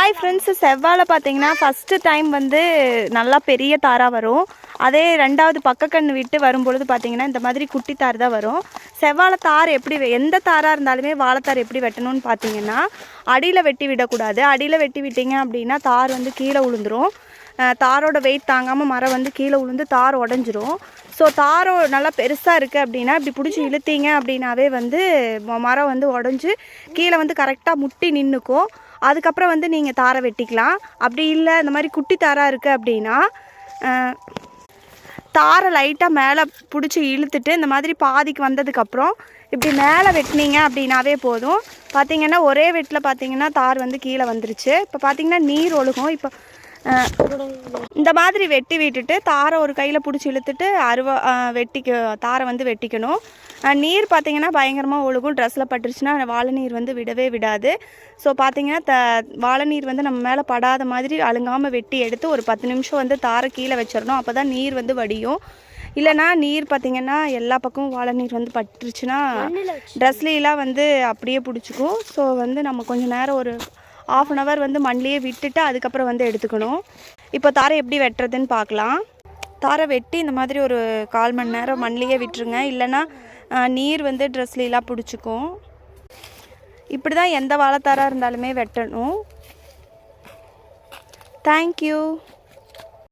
Hi friends, செவ்வாழை பார்த்தீங்கன்னா first time வந்து நல்லா பெரிய தாராக வரும். அதே ரெண்டாவது பக்கக்கன்று விட்டு வரும்பொழுது பார்த்தீங்கன்னா இந்த மாதிரி குட்டி தார் தான் வரும். செவ்வாழை தார் எப்படி எந்த தாராக இருந்தாலுமே வாழைத்தார் எப்படி வெட்டணும்னு பார்த்தீங்கன்னா அடியில் வெட்டி விடக்கூடாது. அடியில் வெட்டி விட்டீங்க அப்படின்னா தார் வந்து கீழே விழுந்துடும். தாரோட வெயிட் தாங்காமல் மரம் வந்து கீழே விழுந்து தார் உடஞ்சிரும். ஸோ தாரோ நல்லா பெருசாக இருக்குது அப்படின்னா இப்படி பிடிச்சி இழுத்தீங்க அப்படின்னாவே வந்து மரம் வந்து உடஞ்சி கீழே வந்து கரெக்டாக முட்டி நின்றுக்கும். அதுக்கப்புறம் வந்து நீங்கள் தாரை வெட்டிக்கலாம். அப்படி இல்லை இந்த மாதிரி குட்டி தாராக இருக்குது அப்படின்னா தாரை லைட்டாக மேலே பிடிச்சி இழுத்துட்டு இந்த மாதிரி பாதிக்கு வந்ததுக்கப்புறம் இப்படி மேலே வெட்டினீங்க அப்படின்னாவே போதும். பார்த்திங்கன்னா ஒரே வெட்டில் பார்த்திங்கன்னா தார் வந்து கீழே வந்துருச்சு. இப்போ பார்த்திங்கன்னா நீர் ஒழுகும். இப்போ இந்த மாதிரி வெட்டி விட்டுட்டு தாரை ஒரு கையில் பிடிச்சி இழுத்துட்டு தாரை வந்து வெட்டிக்கணும். நீர் பார்த்திங்கன்னா பயங்கரமாக ஒழுகும். ட்ரெஸ்ஸில் பட்டுருச்சுன்னா வாழை நீர் வந்து விடவே விடாது. ஸோ பார்த்திங்கன்னா வாழை நீர் வந்து நம்ம மேலே படாத மாதிரி அழுங்காமல் வெட்டி எடுத்து ஒரு 10 நிமிஷம் வந்து தாரை கீழே வச்சிடணும். அப்போ தான் நீர் வந்து வடியும். இல்லைனா நீர் பார்த்திங்கன்னா எல்லா பக்கமும் வாழை நீர் வந்து பட்டுருச்சுன்னா ட்ரெஸ்லாம் வந்து அப்படியே பிடிச்சிக்கும். ஸோ வந்து நம்ம கொஞ்சம் நேரம் ஒரு 1/2 hour வந்து மண்ணிலேயே விட்டுட்டு அதுக்கப்புறம் வந்து எடுத்துக்கணும். இப்போ தாரை எப்படி வெட்டுறதுன்னு பார்க்கலாம். தாரை வெட்டி இந்த மாதிரி ஒரு 1/4 மணி நேரம் மண்ணிலேயே விட்டுருங்க. இல்லைன்னா நீர் வந்து ட்ரெஸ்லாம் பிடிச்சிக்கும். இப்படி தான் எந்த வாழைத்தாராக இருந்தாலுமே வெட்டணும். தேங்க்யூ.